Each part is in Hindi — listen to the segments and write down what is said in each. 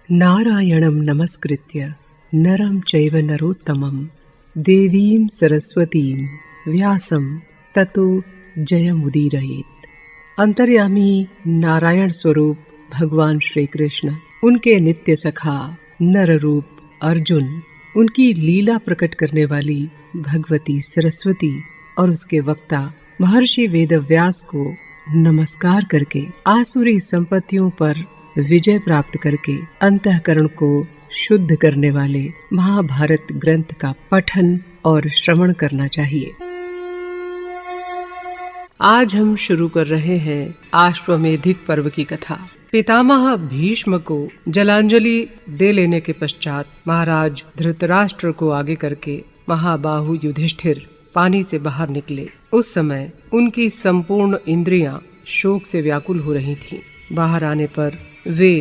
नारायणं नमस्कृत्य नरं चैव नरोत्तमं देवीं सरस्वतीं व्यासं ततो जयमुदीरयेत्। अंतर्यामी नारायण स्वरूप भगवान श्री कृष्ण, उनके नित्य सखा नर रूप अर्जुन, उनकी लीला प्रकट करने वाली भगवती सरस्वती और उसके वक्ता महर्षि वेदव्यास को नमस्कार करके आसुरी संपत्तियों पर विजय प्राप्त करके अंतःकरण को शुद्ध करने वाले महाभारत ग्रंथ का पठन और श्रवण करना चाहिए। आज हम शुरू कर रहे हैं आश्वमेधिक पर्व की कथा। पितामह भीष्म को जलांजलि दे लेने के पश्चात महाराज धृतराष्ट्र को आगे करके महाबाहु युधिष्ठिर पानी से बाहर निकले। उस समय उनकी संपूर्ण इंद्रियां शोक से व्याकुल हो रही थीं। बाहर आने पर वे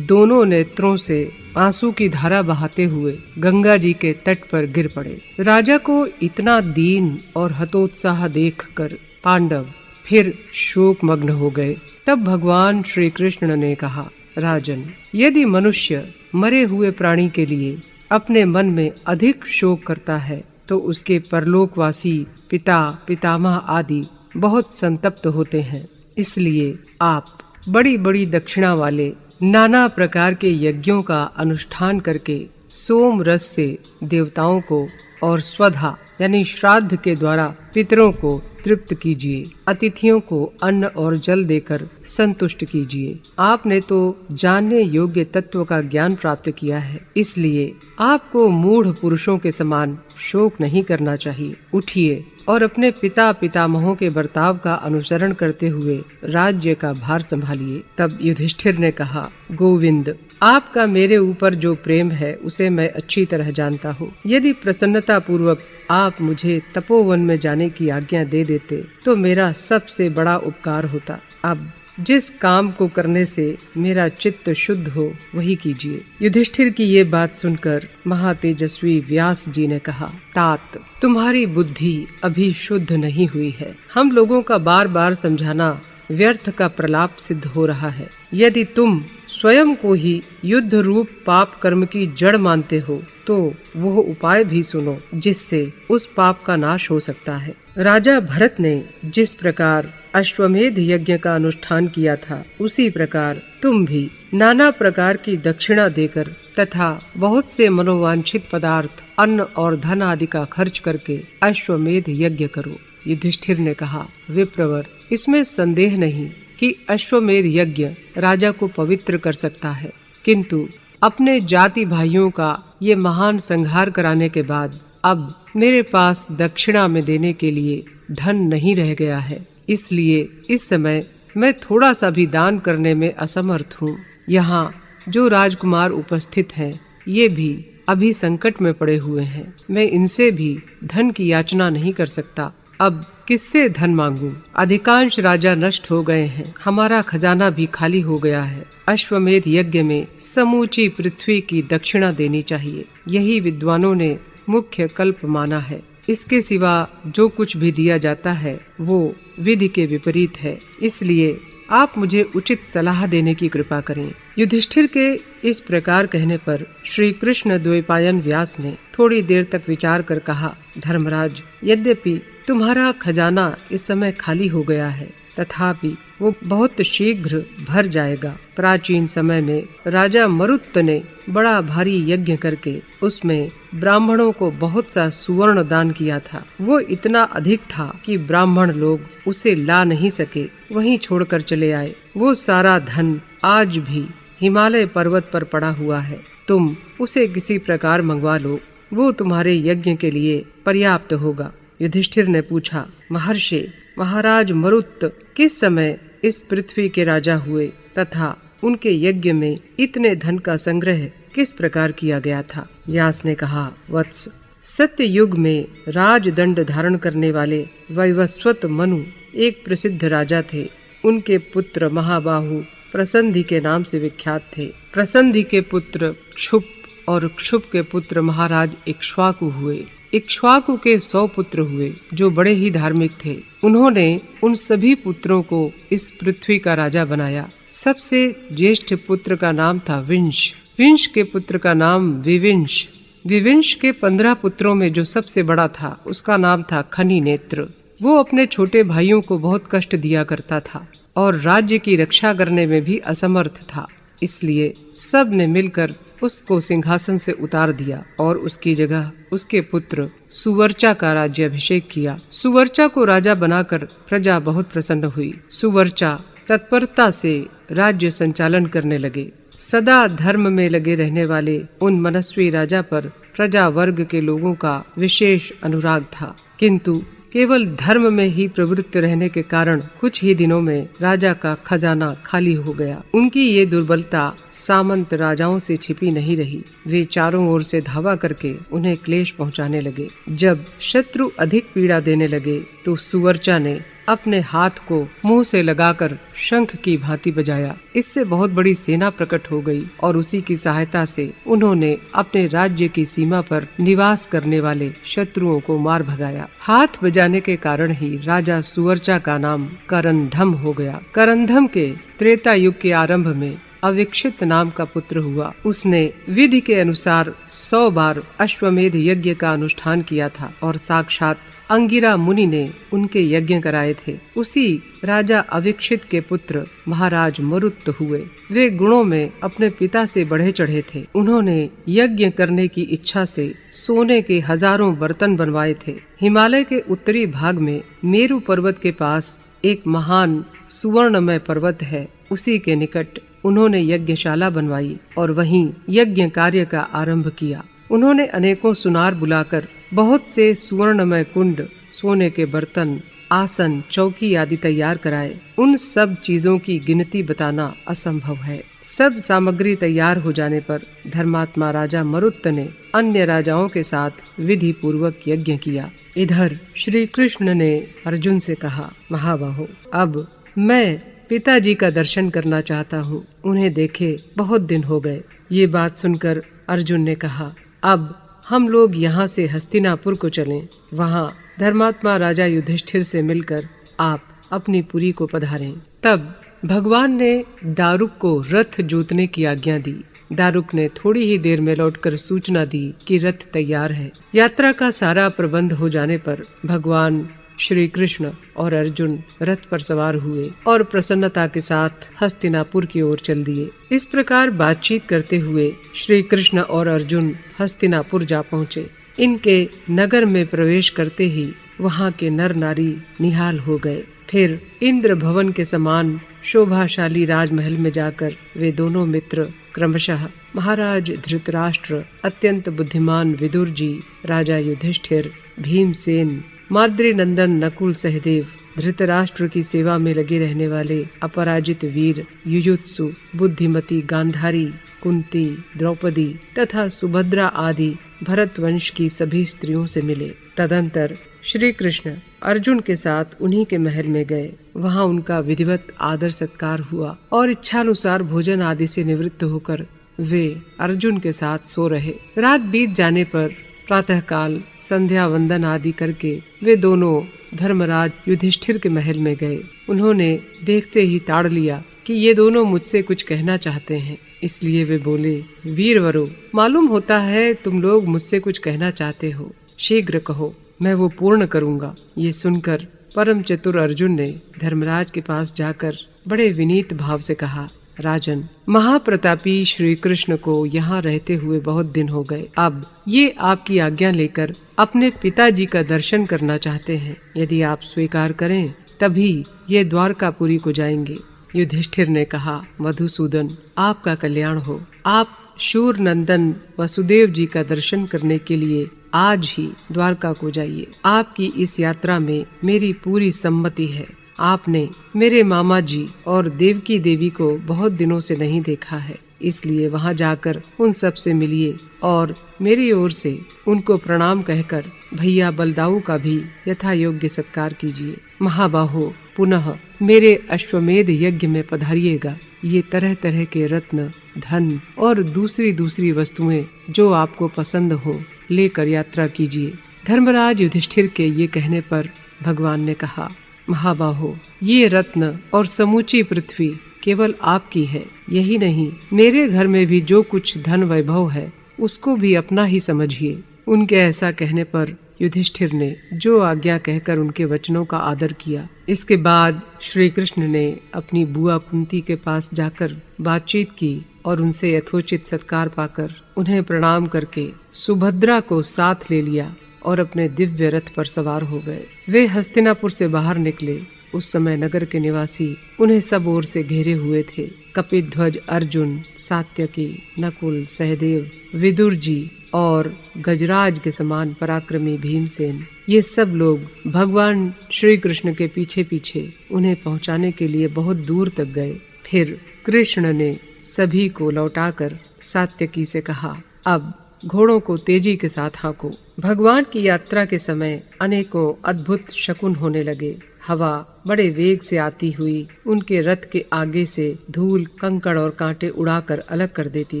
दोनों नेत्रों से आंसू की धारा बहाते हुए गंगा जी के तट पर गिर पड़े। राजा को इतना दीन और हतोत्साह देखकर पांडव फिर शोक मग्न हो गए। तब भगवान श्री कृष्ण ने कहा, राजन, यदि मनुष्य मरे हुए प्राणी के लिए अपने मन में अधिक शोक करता है तो उसके परलोकवासी पिता पितामह आदि बहुत संतप्त होते हैं। इसलिए आप बड़ी बड़ी दक्षिणा वाले नाना प्रकार के यज्ञों का अनुष्ठान करके सोम रस से देवताओं को और स्वधा यानी श्राद्ध के द्वारा पितरों को तृप्त कीजिए। अतिथियों को अन्न और जल देकर संतुष्ट कीजिए। आपने तो जानने योग्य तत्व का ज्ञान प्राप्त किया है, इसलिए आपको मूढ़ पुरुषों के समान शोक नहीं करना चाहिए। उठिए और अपने पिता पितामहों के बर्ताव का अनुसरण करते हुए राज्य का भार संभालिए। तब युधिष्ठिर ने कहा, गोविंद, आपका मेरे ऊपर जो प्रेम है उसे मैं अच्छी तरह जानता हूँ। यदि प्रसन्नता पूर्वक आप मुझे तपोवन में जाने की आज्ञा दे देते तो मेरा सबसे बड़ा उपकार होता। अब जिस काम को करने से मेरा चित्त शुद्ध हो वही कीजिए। युधिष्ठिर की ये बात सुनकर महातेजस्वी व्यास जी ने कहा, तात, तुम्हारी बुद्धि अभी शुद्ध नहीं हुई है। हम लोगों का बार बार समझाना व्यर्थ का प्रलाप सिद्ध हो रहा है। यदि तुम स्वयं को ही युद्ध रूप पाप कर्म की जड़ मानते हो तो वो उपाय भी सुनो जिससे उस पाप का नाश हो सकता है। राजा भरत ने जिस प्रकार अश्वमेध यज्ञ का अनुष्ठान किया था उसी प्रकार तुम भी नाना प्रकार की दक्षिणा देकर तथा बहुत से मनोवांछित पदार्थ, अन्न और धन आदि का खर्च करके अश्वमेध यज्ञ करो। युधिष्ठिर ने कहा, विप्रवर, इसमें संदेह नहीं कि अश्वमेध यज्ञ राजा को पवित्र कर सकता है, किंतु अपने जाति भाइयों का ये महान संहार कराने के बाद अब मेरे पास दक्षिणा में देने के लिए धन नहीं रह गया है। इसलिए इस समय मैं थोड़ा सा भी दान करने में असमर्थ हूँ। यहाँ जो राजकुमार उपस्थित हैं, ये भी अभी संकट में पड़े हुए हैं। मैं इनसे भी धन की याचना नहीं कर सकता। अब किससे धन मांगूं? अधिकांश राजा नष्ट हो गए हैं, हमारा खजाना भी खाली हो गया है। अश्वमेध यज्ञ में समूची पृथ्वी की दक्षिणा देनी चाहिए, यही विद्वानों ने मुख्य कल्प माना है। इसके सिवा जो कुछ भी दिया जाता है वो विधि के विपरीत है। इसलिए आप मुझे उचित सलाह देने की कृपा करें। युधिष्ठिर के इस प्रकार कहने पर श्री कृष्ण द्वैपायन व्यास ने थोड़ी देर तक विचार कर कहा, धर्मराज, यद्यपि तुम्हारा खजाना इस समय खाली हो गया है, तथापि वो बहुत शीघ्र भर जाएगा। प्राचीन समय में राजा मरुत ने बड़ा भारी यज्ञ करके उसमें ब्राह्मणों को बहुत सा सुवर्ण दान किया था। वो इतना अधिक था कि ब्राह्मण लोग उसे ला नहीं सके, वहीं छोड़कर चले आए। वो सारा धन आज भी हिमालय पर्वत पर पड़ा हुआ है। तुम उसे किसी प्रकार मंगवा लो, वो तुम्हारे यज्ञ के लिए पर्याप्त होगा। युधिष्ठिर ने पूछा, महर्षि, महाराज मरुत किस समय इस पृथ्वी के राजा हुए तथा उनके यज्ञ में इतने धन का संग्रह किस प्रकार किया गया था? व्यास ने कहा, वत्स, सत्य युग में राजदंड धारण करने वाले वैवस्वत मनु एक प्रसिद्ध राजा थे। उनके पुत्र महाबाहु प्रसंधि के नाम से विख्यात थे। प्रसंधि के पुत्र क्षुप और क्षुप के पुत्र महाराज इक्ष्वाकु हुए। इक्ष्वाकु के 100 पुत्र हुए जो बड़े ही धार्मिक थे। उन्होंने उन सभी पुत्रों को इस पृथ्वी का राजा बनाया। सबसे ज्येष्ठ पुत्र का नाम था विंश। विंश के पुत्र का नाम विविंश। विविंश के 15 पुत्रों में जो सबसे बड़ा था उसका नाम था खनी नेत्र। वो अपने छोटे भाइयों को बहुत कष्ट दिया करता था और राज्य की रक्षा करने में भी असमर्थ था। इसलिए सब ने मिलकर उसको सिंहासन से उतार दिया और उसकी जगह उसके पुत्र सुवर्चा का राज्याभिषेक किया। सुवर्चा को राजा बनाकर प्रजा बहुत प्रसन्न हुई। सुवर्चा तत्परता से राज्य संचालन करने लगे। सदा धर्म में लगे रहने वाले उन मनस्वी राजा पर प्रजा वर्ग के लोगों का विशेष अनुराग था, किंतु केवल धर्म में ही प्रवृत्त रहने के कारण कुछ ही दिनों में राजा का खजाना खाली हो गया। उनकी ये दुर्बलता सामंत राजाओं से छिपी नहीं रही। वे चारों ओर से धावा करके उन्हें क्लेश पहुंचाने लगे। जब शत्रु अधिक पीड़ा देने लगे तो सुवर्चा ने अपने हाथ को मुंह से लगाकर शंख की भांति बजाया। इससे बहुत बड़ी सेना प्रकट हो गई और उसी की सहायता से उन्होंने अपने राज्य की सीमा पर निवास करने वाले शत्रुओं को मार भगाया। हाथ बजाने के कारण ही राजा सुवर्चा का नाम करंधम हो गया। करंधम के त्रेता युग के आरंभ में अविक्षित नाम का पुत्र हुआ। उसने विधि के अनुसार 100 बार अश्वमेध यज्ञ का अनुष्ठान किया था और साक्षात अंगिरा मुनि ने उनके यज्ञ कराए थे। उसी राजा अविक्षित के पुत्र महाराज मरुत हुए। वे गुणों में अपने पिता से बढ़े चढ़े थे। उन्होंने यज्ञ करने की इच्छा से सोने के हजारों बर्तन बनवाए थे। हिमालय के उत्तरी भाग में मेरु पर्वत के पास एक महान सुवर्णमय पर्वत है। उसी के निकट उन्होंने यज्ञशाला बनवाई और वहीं यज्ञ कार्य का आरंभ किया। उन्होंने अनेकों सुनार बुलाकर बहुत से सुवर्णमय कुंड, सोने के बर्तन, आसन, चौकी आदि तैयार कराए। उन सब चीजों की गिनती बताना असंभव है। सब सामग्री तैयार हो जाने पर धर्मात्मा राजा मरुत ने अन्य राजाओं के साथ विधि पूर्वक यज्ञ किया। इधर श्री कृष्ण ने अर्जुन से कहा, महाबाहो, अब मैं पिताजी का दर्शन करना चाहता हूँ। उन्हें देखे बहुत दिन हो गए। ये बात सुनकर अर्जुन ने कहा, अब हम लोग यहाँ से हस्तिनापुर को चलें। वहाँ धर्मात्मा राजा युधिष्ठिर से मिलकर आप अपनी पुरी को पधारें। तब भगवान ने दारुक को रथ जोतने की आज्ञा दी। दारुक ने थोड़ी ही देर में लौटकर सूचना दी कि रथ तैयार है। यात्रा का सारा प्रबंध हो जाने पर भगवान श्री कृष्ण और अर्जुन रथ पर सवार हुए और प्रसन्नता के साथ हस्तिनापुर की ओर चल दिए। इस प्रकार बातचीत करते हुए श्री कृष्ण और अर्जुन हस्तिनापुर जा पहुँचे। इनके नगर में प्रवेश करते ही वहाँ के नर नारी निहाल हो गए। फिर इंद्र भवन के समान शोभाशाली राजमहल में जाकर वे दोनों मित्र क्रमशः महाराज धृतराष्ट्र, अत्यंत बुद्धिमान विदुर जी, राजा युधिष्ठिर, भीमसेन, माद्री नंदन नकुल सहदेव, धृतराष्ट्र की सेवा में लगे रहने वाले अपराजित वीर युयुत्सु, बुद्धिमती गांधारी, कुंती, द्रौपदी तथा सुभद्रा आदि भरत वंश की सभी स्त्रियों से मिले। तदंतर श्री कृष्ण अर्जुन के साथ उन्हीं के महल में गए। वहाँ उनका विधिवत आदर सत्कार हुआ और इच्छानुसार भोजन आदि से निवृत्त होकर वे अर्जुन के साथ सो रहे। रात बीत जाने पर प्रातःकाल संध्या वंदन आदि करके वे दोनों धर्मराज युधिष्ठिर के महल में गए। उन्होंने देखते ही ताड़ लिया कि ये दोनों मुझसे कुछ कहना चाहते हैं। इसलिए वे बोले, वीरवरो, मालूम होता है तुम लोग मुझसे कुछ कहना चाहते हो। शीघ्र कहो, मैं वो पूर्ण करूँगा। ये सुनकर परम चतुर अर्जुन ने धर्मराज के पास जाकर बड़े विनीत भाव से कहा, राजन, महाप्रतापी श्री कृष्ण को यहाँ रहते हुए बहुत दिन हो गए। अब ये आपकी आज्ञा लेकर अपने पिताजी का दर्शन करना चाहते हैं। यदि आप स्वीकार करें तभी ये द्वारकापुरी को जाएंगे। युधिष्ठिर ने कहा, मधुसूदन, आपका कल्याण हो। आप शूर नंदन वसुदेव जी का दर्शन करने के लिए आज ही द्वारका को जाइए। आपकी इस यात्रा में मेरी पूरी सम्मति है। आपने मेरे मामा जी और देवकी देवी को बहुत दिनों से नहीं देखा है, इसलिए वहां जाकर उन सब से मिलिए और मेरी ओर से उनको प्रणाम कहकर भैया बलदाऊ का भी यथा योग्य सत्कार कीजिए। महाबाहो, पुनः मेरे अश्वमेध यज्ञ में पधारिएगा। ये तरह तरह के रत्न, धन और दूसरी वस्तुएं जो आपको पसंद हो लेकर यात्रा कीजिए। धर्मराज युधिष्ठिर के ये कहने पर भगवान ने कहा, महाबाहो, ये रत्न और समूची पृथ्वी केवल आपकी है। यही नहीं, मेरे घर में भी जो कुछ धन वैभव है उसको भी अपना ही समझिए। उनके ऐसा कहने पर युधिष्ठिर ने जो आज्ञा कहकर उनके वचनों का आदर किया। इसके बाद श्री कृष्ण ने अपनी बुआ कुंती के पास जाकर बातचीत की और उनसे यथोचित सत्कार पाकर उन्हें प्रणाम करके सुभद्रा को साथ ले लिया और अपने दिव्य रथ पर सवार हो गए। वे हस्तिनापुर से बाहर निकले। उस समय नगर के निवासी उन्हें सब ओर से घेरे हुए थे। कपिध्वज अर्जुन, सात्यकी, नकुल, सहदेव, विदुर जी और गजराज के समान पराक्रमी भीमसेन, ये सब लोग भगवान श्री कृष्ण के पीछे पीछे उन्हें पहुंचाने के लिए बहुत दूर तक गए। फिर कृष्ण ने सभी को लौटाकर सात्यकी से कहा, अब घोड़ों को तेजी के साथ हाँको। भगवान की यात्रा के समय अनेकों अद्भुत शकुन होने लगे। हवा बड़े वेग से आती हुई उनके रथ के आगे से धूल, कंकड़ और कांटे उड़ाकर अलग कर देती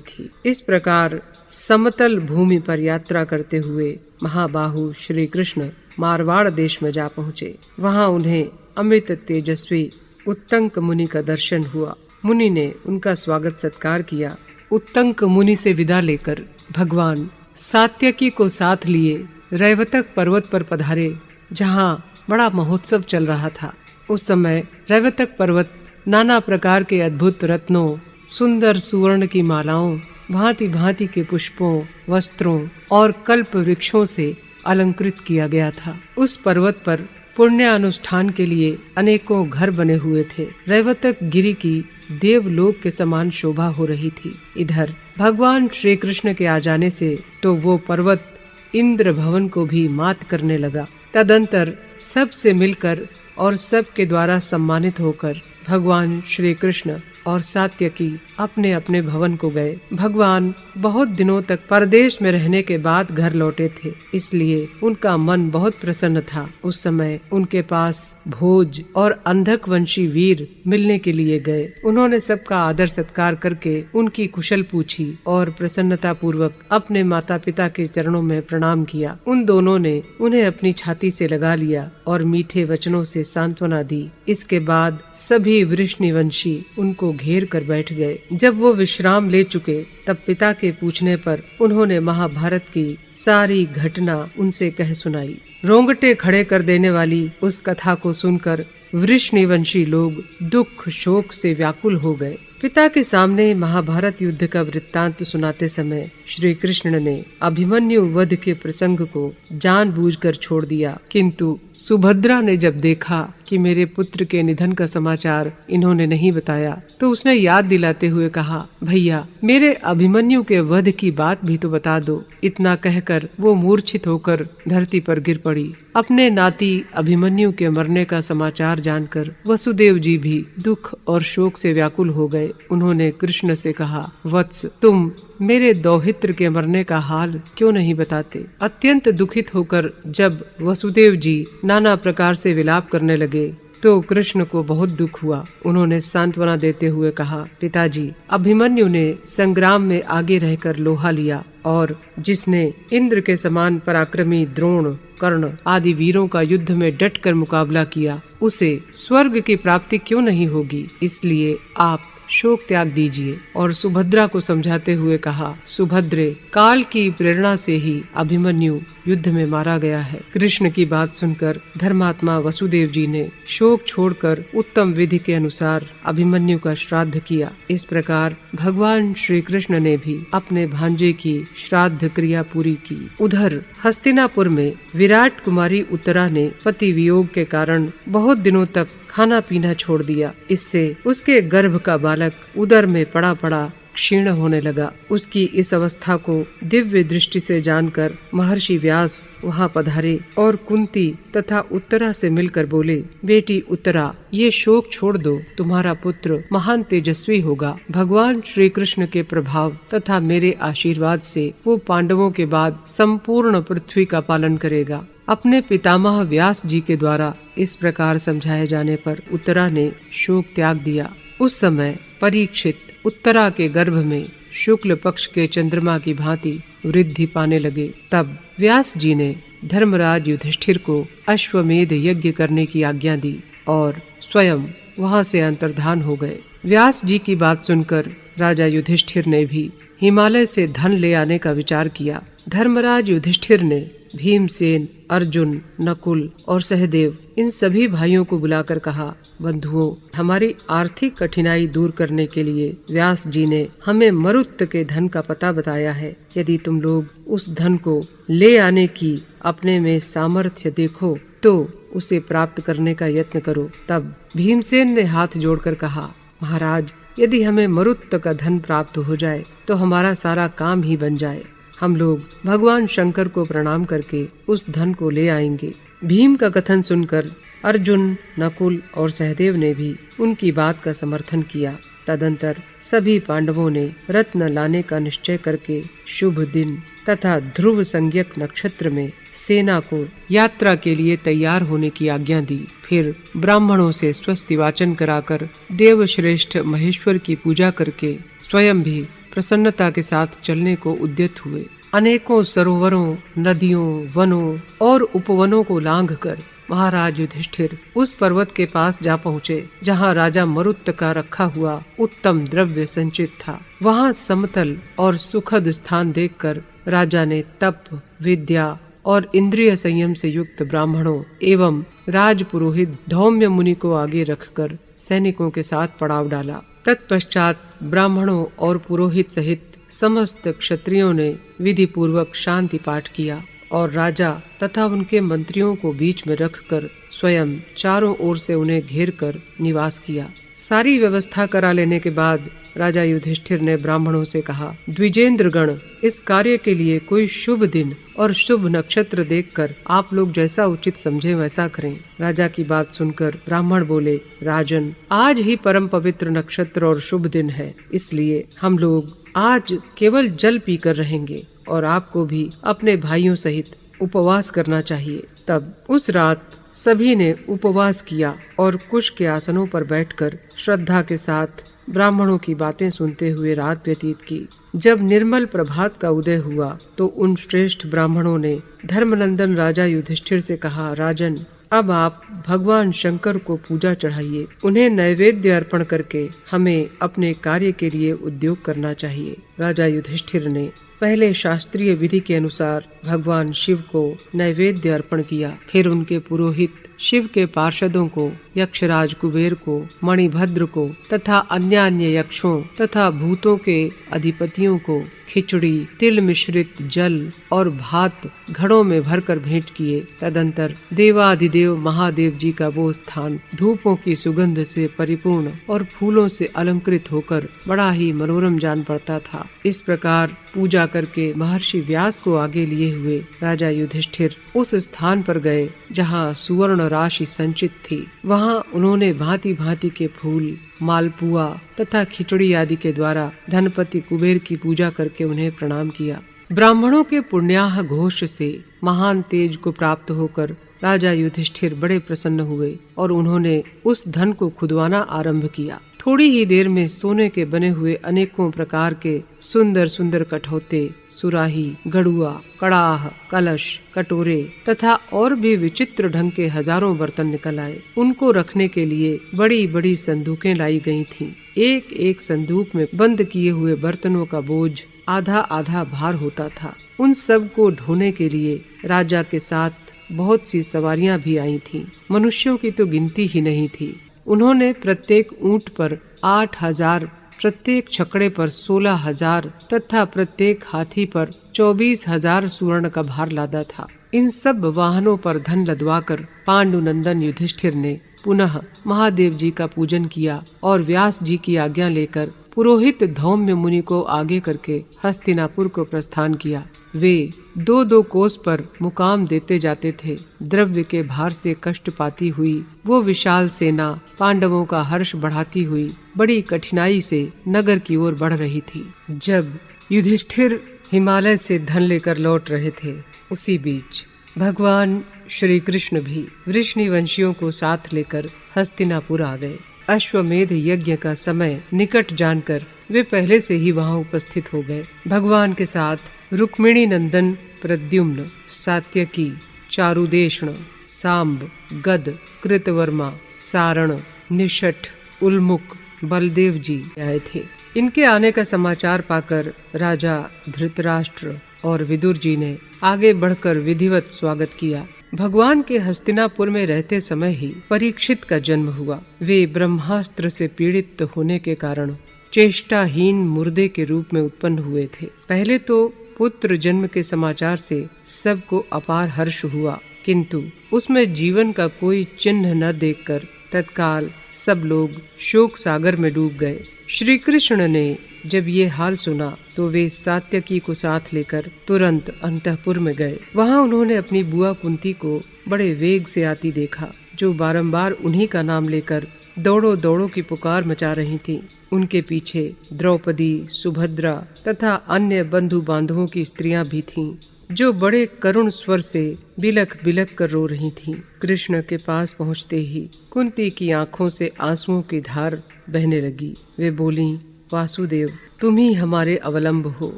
थी। इस प्रकार समतल भूमि पर यात्रा करते हुए महाबाहु श्री कृष्ण मारवाड़ देश में जा पहुँचे। वहाँ उन्हें अमित तेजस्वी उत्तंक मुनि का दर्शन हुआ। मुनि ने उनका स्वागत सत्कार किया। उत्तंक मुनि से विदा लेकर भगवान सात्यकी को साथ लिए रैवतक पर्वत पर पधारे, जहाँ बड़ा महोत्सव चल रहा था। उस समय रैवतक पर्वत नाना प्रकार के अद्भुत रत्नों, सुंदर सुवर्ण की मालाओं, भांति भांति के पुष्पों, वस्त्रों और कल्प वृक्षों से अलंकृत किया गया था। उस पर्वत पर पुण्य अनुष्ठान के लिए अनेकों घर बने हुए थे। रैवतक गिरि की देवलोक के समान शोभा हो रही थी। इधर भगवान श्री कृष्ण के आ जाने से तो वो पर्वत इंद्र भवन को भी मात करने लगा। तदंतर सब से मिलकर और सब के द्वारा सम्मानित होकर भगवान श्री कृष्ण और सात्यकी अपने अपने भवन को गए। भगवान बहुत दिनों तक परदेश में रहने के बाद घर लौटे थे, इसलिए उनका मन बहुत प्रसन्न था। उस समय उनके पास भोज और अंधक वंशी वीर मिलने के लिए गए। उन्होंने सबका आदर सत्कार करके उनकी कुशल पूछी और प्रसन्नता पूर्वक अपने माता पिता के चरणों में प्रणाम किया। उन दोनों ने उन्हें अपनी छाती से लगा लिया और मीठे वचनों से सांत्वना दी। इसके बाद सभी वृष्णिवंशी उनको घेर कर बैठ गए। जब वो विश्राम ले चुके तब पिता के पूछने पर उन्होंने महाभारत की सारी घटना उनसे कह सुनाई। रोंगटे खड़े कर देने वाली उस कथा को सुनकर वृष्णिवंशी लोग दुख शोक से व्याकुल हो गए। पिता के सामने महाभारत युद्ध का वृत्तांत सुनाते समय श्री कृष्ण ने अभिमन्यु वध के प्रसंग को जानबूझकर छोड़ दिया, किंतु सुभद्रा ने जब देखा कि मेरे पुत्र के निधन का समाचार इन्होंने नहीं बताया, तो उसने याद दिलाते हुए कहा, भैया मेरे अभिमन्यु के वध की बात भी तो बता दो। इतना कहकर वो मूर्छित होकर धरती पर गिर पड़ी। अपने नाती अभिमन्यु के मरने का समाचार जानकर वसुदेव जी भी दुख और शोक से व्याकुल हो गए। उन्होंने कृष्ण से कहा, वत्स तुम मेरे दौहित्र के मरने का हाल क्यों नहीं बताते? अत्यंत दुखित होकर जब वसुदेव जी नाना प्रकार से विलाप करने लगे तो कृष्ण को बहुत दुख हुआ। उन्होंने सांत्वना देते हुए कहा, पिताजी अभिमन्यु ने संग्राम में आगे रहकर लोहा लिया और जिसने इंद्र के समान पराक्रमी द्रोण, कर्ण आदि वीरों का युद्ध में डटकर मुकाबला किया, उसे स्वर्ग की प्राप्ति क्यों नहीं होगी? इसलिए आप शोक त्याग दीजिए। और सुभद्रा को समझाते हुए कहा, सुभद्रे काल की प्रेरणा से ही अभिमन्यु युद्ध में मारा गया है। कृष्ण की बात सुनकर धर्मात्मा वसुदेव जी ने शोक छोड़कर उत्तम विधि के अनुसार अभिमन्यु का श्राद्ध किया। इस प्रकार भगवान श्री कृष्ण ने भी अपने भांजे की श्राद्ध क्रिया पूरी की। उधर हस्तिनापुर में विराट कुमारी उत्तरा ने पति वियोग के कारण बहुत दिनों तक खाना पीना छोड़ दिया। इससे उसके गर्भ का बालक उदर में पड़ा पड़ा क्षीण होने लगा। उसकी इस अवस्था को दिव्य दृष्टि से जानकर महर्षि व्यास वहाँ पधारे और कुंती तथा उत्तरा से मिलकर बोले, बेटी उत्तरा ये शोक छोड़ दो, तुम्हारा पुत्र महान तेजस्वी होगा। भगवान श्री कृष्ण के प्रभाव तथा मेरे आशीर्वाद से वो पांडवों के बाद संपूर्ण पृथ्वी का पालन करेगा। अपने पितामह व्यास जी के द्वारा इस प्रकार समझाए जाने पर उत्तरा ने शोक त्याग दिया। उस समय परीक्षित उत्तरा के गर्भ में शुक्ल पक्ष के चंद्रमा की भांति वृद्धि पाने लगे। तब व्यास जी ने धर्मराज युधिष्ठिर को अश्वमेध यज्ञ करने की आज्ञा दी और स्वयं वहां से अंतर्धान हो गए। व्यास जी की बात सुनकर राजा युधिष्ठिर ने भी हिमालय से धन ले आने का विचार किया। धर्मराज युधिष्ठिर ने भीमसेन, अर्जुन, नकुल और सहदेव इन सभी भाइयों को बुलाकर कहा, बंधुओं, हमारी आर्थिक कठिनाई दूर करने के लिए व्यास जी ने हमें मरुत के धन का पता बताया है। यदि तुम लोग उस धन को ले आने की अपने में सामर्थ्य देखो तो उसे प्राप्त करने का यत्न करो। तब भीमसेन ने हाथ जोड़कर कहा, महाराज, यदि हमें मरुत का धन प्राप्त हो जाए तो हमारा सारा काम ही बन जाए। हम लोग भगवान शंकर को प्रणाम करके उस धन को ले आएंगे। भीम का कथन सुनकर अर्जुन, नकुल और सहदेव ने भी उनकी बात का समर्थन किया। तदंतर सभी पांडवों ने रत्न लाने का निश्चय करके शुभ दिन तथा ध्रुव संज्ञक नक्षत्र में सेना को यात्रा के लिए तैयार होने की आज्ञा दी। फिर ब्राह्मणों से स्वस्ति वाचन कराकर देवश्रेष्ठ महेश्वर की पूजा करके स्वयं भी प्रसन्नता के साथ चलने को उद्यत हुए। अनेकों सरोवरों, नदियों, वनों और उपवनों को लांघकर महाराज युधिष्ठिर उस पर्वत के पास जा पहुँचे जहाँ राजा मरुत का रखा हुआ उत्तम द्रव्य संचित था। वहाँ समतल और सुखद स्थान देखकर राजा ने तप, विद्या और इंद्रिय संयम से युक्त ब्राह्मणों एवं राजपुरोहित धौम्य मुनि को आगे रखकर सैनिकों के साथ पड़ाव डाला। तत्पश्चात ब्राह्मणों और पुरोहित सहित समस्त क्षत्रियों ने विधि पूर्वक शांति पाठ किया और राजा तथा उनके मंत्रियों को बीच में रखकर स्वयं चारों ओर से उन्हें घेर कर निवास किया। सारी व्यवस्था करा लेने के बाद राजा युधिष्ठिर ने ब्राह्मणों से कहा, द्विजेंद्र गण, इस कार्य के लिए कोई शुभ दिन और शुभ नक्षत्र देखकर आप लोग जैसा उचित समझे वैसा करें। राजा की बात सुनकर ब्राह्मण बोले, राजन, आज ही परम पवित्र नक्षत्र और शुभ दिन है, इसलिए हम लोग आज केवल जल पीकर रहेंगे और आपको भी अपने भाइयों सहित उपवास करना चाहिए। तब उस रात सभी ने उपवास किया और कुश के आसनों पर बैठकर श्रद्धा के साथ ब्राह्मणों की बातें सुनते हुए रात व्यतीत की। जब निर्मल प्रभात का उदय हुआ तो उन श्रेष्ठ ब्राह्मणों ने धर्मनंदन राजा युधिष्ठिर से कहा, राजन, अब आप भगवान शंकर को पूजा चढ़ाइए। उन्हें नैवेद्य अर्पण करके हमें अपने कार्य के लिए उद्योग करना चाहिए। राजा युधिष्ठिर ने पहले शास्त्रीय विधि के अनुसार भगवान शिव को नैवेद्य अर्पण किया। फिर उनके पुरोहित शिव के पार्षदों को, यक्षराज कुबेर को, मणिभद्र को तथा अन्य यक्षों तथा भूतों के अधिपतियों को खिचड़ी, तिल मिश्रित जल और भात घड़ों में भरकर भेंट किए। तदंतर देवाधिदेव महादेव जी का वो स्थान धूपों की सुगंध से परिपूर्ण और फूलों से अलंकृत होकर बड़ा ही मनोरम जान पड़ता था। इस प्रकार पूजा करके महर्षि व्यास को आगे लिए हुए राजा युधिष्ठिर उस स्थान पर गए जहाँ सुवर्ण राशि संचित थी। वहाँ उन्होंने भांति भांति के फूल, मालपुआ तथा खिचड़ी आदि के द्वारा धनपति कुबेर की पूजा करके उन्हें प्रणाम किया। ब्राह्मणों के पुण्याह घोष से महान तेज को प्राप्त होकर राजा युधिष्ठिर बड़े प्रसन्न हुए और उन्होंने उस धन को खुदवाना आरंभ किया। थोड़ी ही देर में सोने के बने हुए अनेकों प्रकार के सुंदर सुंदर कठौते, सुराही, गड़ुआ, कड़ाह, कलश, कटोरे तथा और भी विचित्र ढंग के हजारों बर्तन निकल आए। उनको रखने के लिए बड़ी बड़ी संदूकें लाई गई थीं। एक एक संदूक में बंद किए हुए बर्तनों का बोझ आधा आधा भार होता था। उन सब को ढोने के लिए राजा के साथ बहुत सी सवारियां भी आई थीं। मनुष्यों की तो गिनती ही नहीं थी। उन्होंने प्रत्येक ऊंट पर 8,000, प्रत्येक छकड़े पर 16,000 तथा प्रत्येक हाथी पर 24,000 सुवर्ण का भार लादा था। इन सब वाहनों पर धन लदवाकर पांडुनंदन युधिष्ठिर ने पुनः महादेव जी का पूजन किया और व्यास जी की आज्ञा लेकर पुरोहित धौम्य मुनि को आगे करके हस्तिनापुर को प्रस्थान किया। वे 2-2 कोस पर मुकाम देते जाते थे। द्रव्य के भार से कष्ट पाती हुई वो विशाल सेना पांडवों का हर्ष बढ़ाती हुई बड़ी कठिनाई से नगर की ओर बढ़ रही थी। जब युधिष्ठिर हिमालय से धन लेकर लौट रहे थे, उसी बीच भगवान श्री कृष्ण भी वृष्णिवंशियों को साथ लेकर हस्तिनापुर आ गए। अश्वमेध यज्ञ का समय निकट जानकर वे पहले से ही वहां उपस्थित हो गए। भगवान के साथ रुक्मिणी नंदन प्रद्युम्न, सात्यकी, चारुदेशण, सांब, गद, कृतवर्मा, सारण, निषठ, उल्मुख, बलदेव जी आए थे। इनके आने का समाचार पाकर राजा धृतराष्ट्र और विदुर जी ने आगे बढ़कर विधिवत स्वागत किया। भगवान के हस्तिनापुर में रहते समय ही परीक्षित का जन्म हुआ। वे ब्रह्मास्त्र से पीड़ित होने के कारण चेष्टाहीन मुर्दे के रूप में उत्पन्न हुए थे। पहले तो पुत्र जन्म के समाचार से सबको अपार हर्ष हुआ, किंतु उसमें जीवन का कोई चिन्ह न देखकर तत्काल सब लोग शोक सागर में डूब गए। श्री कृष्ण ने जब ये हाल सुना तो वे सात्यकी को साथ लेकर तुरंत अंतःपुर में गए। वहाँ उन्होंने अपनी बुआ कुंती को बड़े वेग से आती देखा, जो बारंबार उन्हीं का नाम लेकर दौड़ो दौड़ो की पुकार मचा रही थीं। उनके पीछे द्रौपदी, सुभद्रा तथा अन्य बंधु बांधवों की स्त्रियां भी थीं, जो बड़े करुण स्वर से बिलख बिलख कर रो रही थीं। कृष्ण के पास पहुँचते ही कुंती की आंखों से आंसुओं की धार बहने लगी। वे बोली, वासुदेव, तुम ही हमारे अवलंब हो,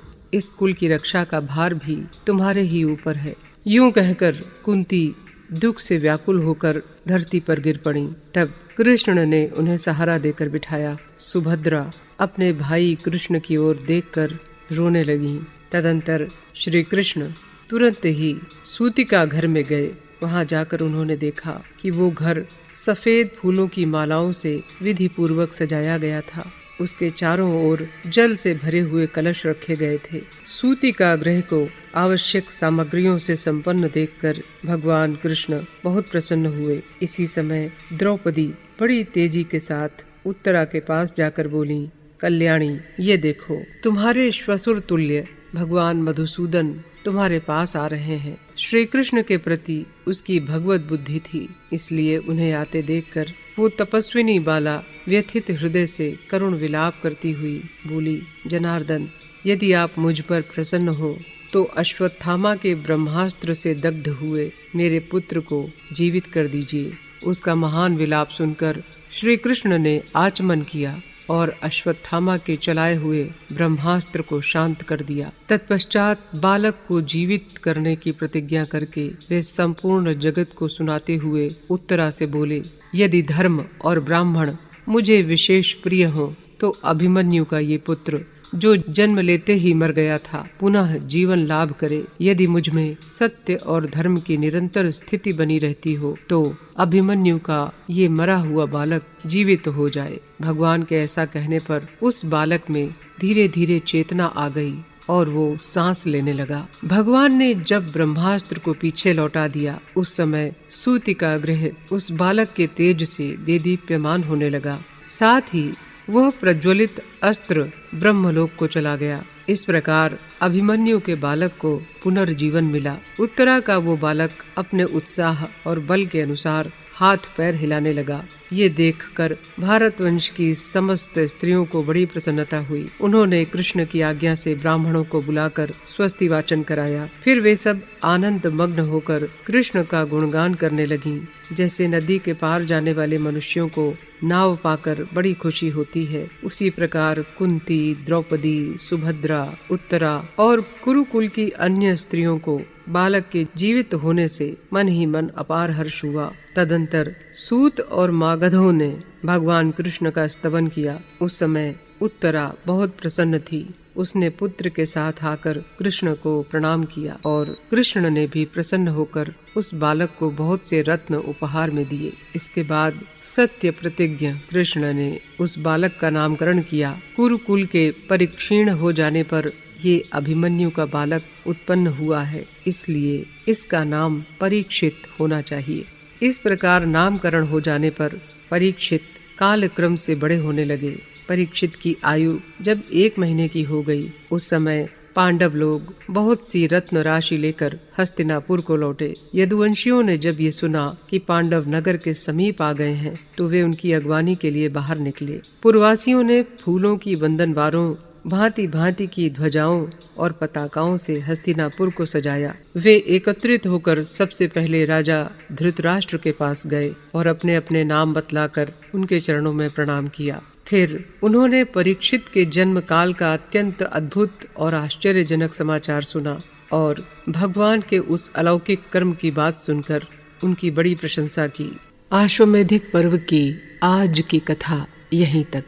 इस कुल की रक्षा का भार भी तुम्हारे ही ऊपर है। यूं कहकर कुंती दुख से व्याकुल होकर धरती पर गिर पड़ी। तब कृष्ण ने उन्हें सहारा देकर बिठाया। सुभद्रा अपने भाई कृष्ण की ओर देखकर रोने लगी। तदंतर श्री कृष्ण तुरंत ही सूतिका घर में गए। वहां जाकर उन्होंने देखा कि वो घर सफेद फूलों की मालाओं से विधि पूर्वक सजाया गया था। उसके चारों ओर जल से भरे हुए कलश रखे गए थे। सूतिका गृह को आवश्यक सामग्रियों से संपन्न देखकर भगवान कृष्ण बहुत प्रसन्न हुए। इसी समय द्रौपदी बड़ी तेजी के साथ उत्तरा के पास जाकर बोली, कल्याणी, ये देखो, तुम्हारे श्वशुर तुल्य भगवान मधुसूदन तुम्हारे पास आ रहे हैं। श्री कृष्ण के प्रति उसकी भगवत बुद्धि थी, इसलिए उन्हें आते देखकर वो तपस्विनी बाला व्यथित हृदय से करुण विलाप करती हुई बोली, जनार्दन, यदि आप मुझ पर प्रसन्न हो तो अश्वत्थामा के ब्रह्मास्त्र से दग्ध हुए मेरे पुत्र को जीवित कर दीजिए। उसका महान विलाप सुनकर श्री कृष्ण ने आचमन किया और अश्वत्थामा के चलाए हुए ब्रह्मास्त्र को शांत कर दिया। तत्पश्चात बालक को जीवित करने की प्रतिज्ञा करके वे संपूर्ण जगत को सुनाते हुए उत्तरा से बोले, यदि धर्म और ब्राह्मण मुझे विशेष प्रिय हो तो अभिमन्यु का ये पुत्र जो जन्म लेते ही मर गया था पुनः जीवन लाभ करे। यदि मुझ में सत्य और धर्म की निरंतर स्थिति बनी रहती हो तो अभिमन्यु का ये मरा हुआ बालक जीवित हो जाए। भगवान के ऐसा कहने पर उस बालक में धीरे धीरे चेतना आ गई और वो सांस लेने लगा। भगवान ने जब ब्रह्मास्त्र को पीछे लौटा दिया, उस समय सूतिका गृह उस बालक के तेज से देदीप्यमान होने लगा। साथ ही वह प्रज्वलित अस्त्र ब्रह्मलोक को चला गया। इस प्रकार अभिमन्यु के बालक को पुनर्जीवन मिला। उत्तरा का वो बालक अपने उत्साह और बल के अनुसार हाथ पैर हिलाने लगा। ये देखकर भारतवंश की समस्त स्त्रियों को बड़ी प्रसन्नता हुई। उन्होंने कृष्ण की आज्ञा से ब्राह्मणों को बुलाकर स्वस्ति वाचन कराया। फिर वे सब आनंद मग्न होकर कृष्ण का गुणगान करने लगीं। जैसे नदी के पार जाने वाले मनुष्यों को नाव पाकर बड़ी खुशी होती है, उसी प्रकार कुंती, द्रौपदी, सुभद्रा, उत्तरा और कुरुकुल की अन्य स्त्रियों को बालक के जीवित होने से मन ही मन अपार हर्ष हुआ। तदंतर सूत और मागधों ने भगवान कृष्ण का स्तवन किया। उस समय उत्तरा बहुत प्रसन्न थी। उसने पुत्र के साथ आकर कृष्ण को प्रणाम किया और कृष्ण ने भी प्रसन्न होकर उस बालक को बहुत से रत्न उपहार में दिए। इसके बाद सत्य प्रतिज्ञ कृष्ण ने उस बालक का नामकरण किया। कुरुकुल के परिक्षीण हो जाने पर ये अभिमन्यु का बालक उत्पन्न हुआ है, इसलिए इसका नाम परीक्षित होना चाहिए। इस प्रकार नामकरण हो जाने पर परीक्षित काल क्रम से बड़े होने लगे। परीक्षित की आयु जब 1 महीने की हो गई, उस समय पांडव लोग बहुत सी रत्न राशि लेकर हस्तिनापुर को लौटे। यदुवंशियों ने जब ये सुना कि पांडव नगर के समीप आ गए हैं, तो वे उनकी अगवानी के लिए बाहर निकले। पुरवासियों ने फूलों की बंधनवारों, भांति भांति की ध्वजाओं और पताकाओं से हस्तिनापुर को सजाया। वे एकत्रित होकर सबसे पहले राजा धृतराष्ट्र के पास गए और अपने अपने नाम बतलाकर उनके चरणों में प्रणाम किया। फिर उन्होंने परीक्षित के जन्म काल का अत्यंत अद्भुत और आश्चर्यजनक समाचार सुना और भगवान के उस अलौकिक कर्म की बात सुनकर उनकी बड़ी प्रशंसा की। आश्वमेधिक पर्व की आज की कथा यहीं तक।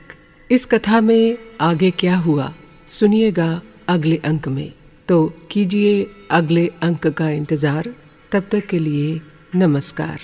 इस कथा में आगे क्या हुआ सुनिएगा अगले अंक में। तो कीजिए अगले अंक का इंतजार। तब तक के लिए नमस्कार।